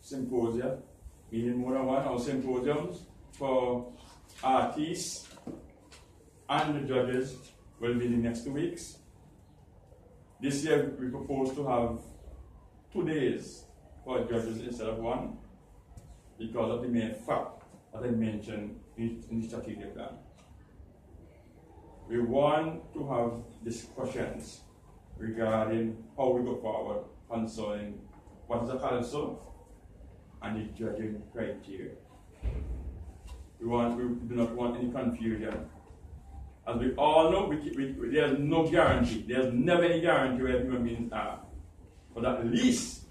Symposia, meaning more than one, our symposiums for artists and the judges will be the next 2 weeks. This year we propose to have 2 days for judges instead of 1 because of the main fact that I mentioned in the strategic plan. We want to have discussions regarding how we go forward concerning what is a CALYPSO and the judging criteria. We do not want any confusion. As we all know, there's no guarantee. There's never any guarantee where human beings are. But at least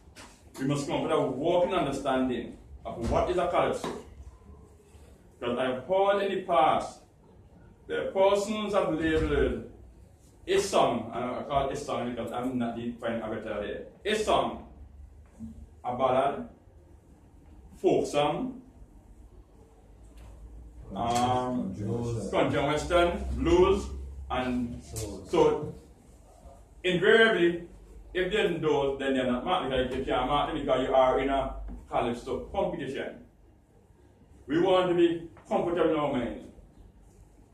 we must come with a working understanding of what is a CALYPSO. Because I've heard in the past the persons have labeled a song, and I call it a song because I'm not the fine avatar there. A song, a ballad, folk song, country and western, blues, and so invariably, if they're those, then they're not marked because you can't mark them because you are in a CALYPSO competition. We want to be comfortable in our minds.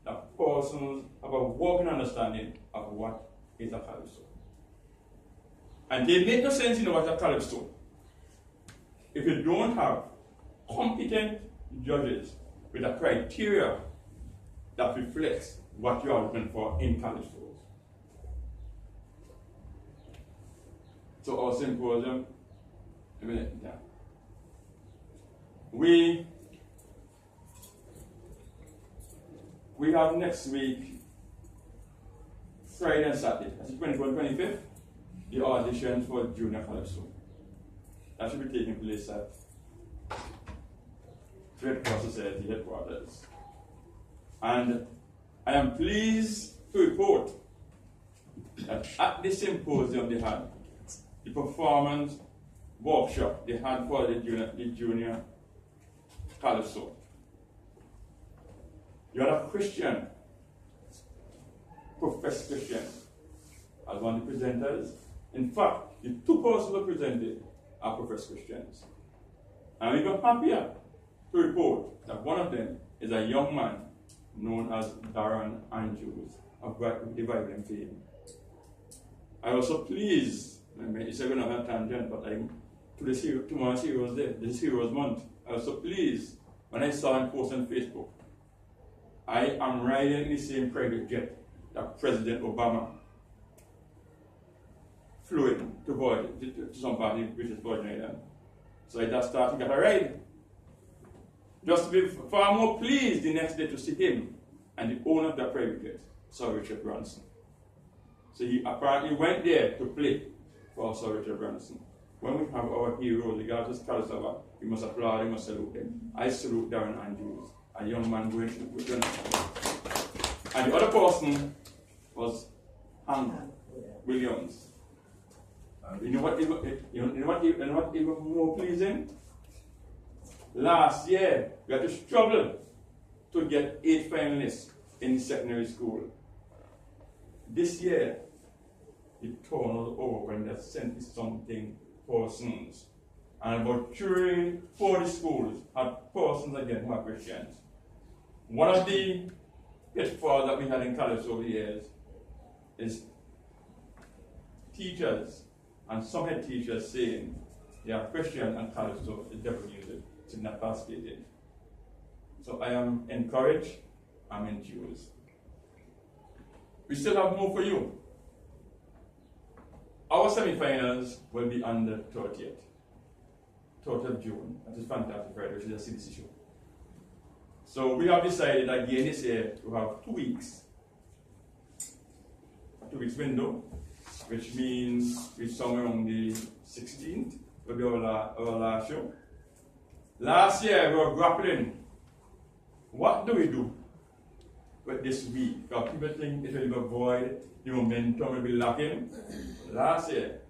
The persons have a working understanding of what is a CALYPSO. And they make no sense in what a CALYPSO if you don't have competent judges with a criteria that reflects what you are looking for in CALYPSOs. So our symposium, we have next week, Friday and Saturday, that's the 24th and 25th, the auditions for Junior CALYPSO. That should be taking place at Red Cross Society headquarters. And I am pleased to report that at the symposium they had, the performance workshop they had for the junior CALYPSO. You are a Christian, professed Christian, as one of the presenters. In fact, the 2 persons who presented are professed Christians. And we got happier to report that one of them is a young man known as Darren Andrews of Divine fame. I was so pleased, it's going on a tangent, but tomorrow's Heroes Day, this Heroes Month, I was so pleased when I saw him post on Facebook. I am riding in the same private jet that President Obama flew in to some part of British Virgin Islands. So I just started to get a ride. Just to be far more pleased the next day to see him and the owner of that private jet, Sir Richard Branson. So he apparently went there to play for Sir Richard Branson. When we have our heroes, regardless of CALYPSO, we must applaud, we must salute him. I salute Darren Andrews, a young man going to the And the other person was Hank Williams. You know what even more pleasing? Last year, we had to struggle to get 8 finalists in the secondary school. This year, the turn was over when there 70-something persons. And about 40 schools had persons again who are Christians. One of the pitfalls that we had in CALYPSO over the years is teachers and some head teachers saying they are Christian and CALYPSO is devil music, to not participate in. So I am encouraged, I'm enthused. We still have more for you. Our semi-finals will be on the 30th of June. That is Fantastic Friday, which is a CDC show. So we have decided again this year to have 2 weeks. A 2 weeks window, which means we're somewhere on the 16th will be our last show. Last year we were grappling. What do we do with this week? Because people think it will avoid the momentum will be lacking. Last year,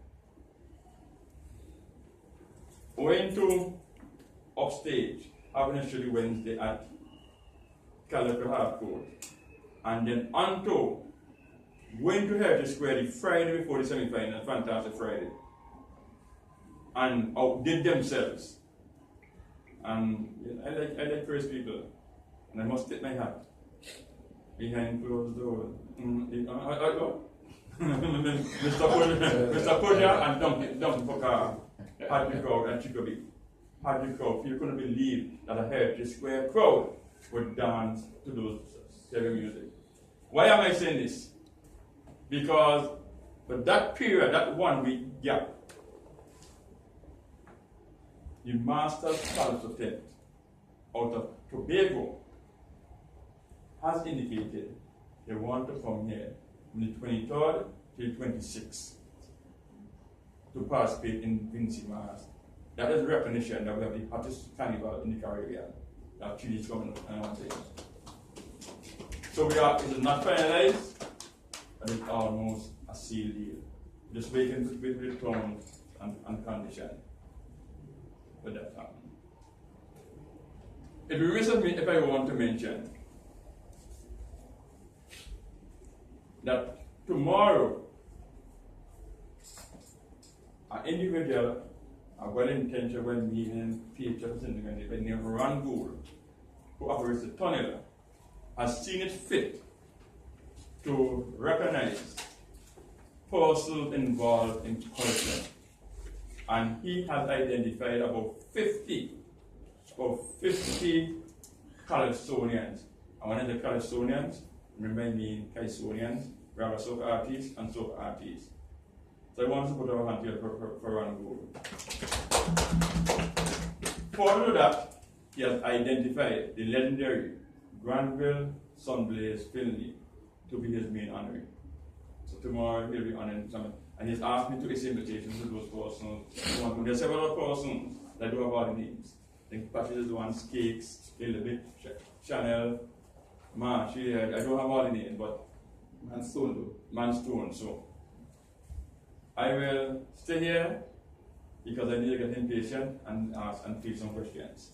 going to upstage, having a show Wednesday at CALYPSO Hardcore, and then onto going to Heritage Square the Friday before the semi-final, Fantastic Friday. and outdid themselves. And I like praise people, and I must tip my hat behind closed doors. Mr. Kodia and Dumpy Pokar had the crowd and Chicopee. Had the crowd. You couldn't believe that a Heritage Square crowd would dance to those heavy music. Why am I saying this? Because for that period, that 1 week gap, the master CALYPSO tent out of Tobago has indicated they want to come here from the 23rd to the 26th to participate in Vinci Mars. That is recognition that we have the hottest carnival in the Caribbean. That Chile is coming and one thing. So it is not finalized, but it's almost a sealed deal. Just waiting with the terms and condition for that happen. It will be me if I want to mention that tomorrow an individual, a well-intentioned, well-meaning teacher by the name of Earl who operates the tunnel, has seen it fit to recognize persons involved in corruption. And he has identified about 50 CALYPSOnians. And when I say CALYPSOnians, remember I mean Caisonians, rather soca artists and soca artists. So I want to put our hand here for Rangoon. Further to that, he has identified the legendary Granville Sunblaze Finley to be his main honoree. So tomorrow he'll be honoring someone. And he's asked me to issue invitations to those persons. There are several persons that do have all the names. I think Patrick is the one, Cakes, Elizabeth, Chanel, Marsh, I don't have all the names, but Manstone. So I will stay here because I need to get impatient and ask and field some questions.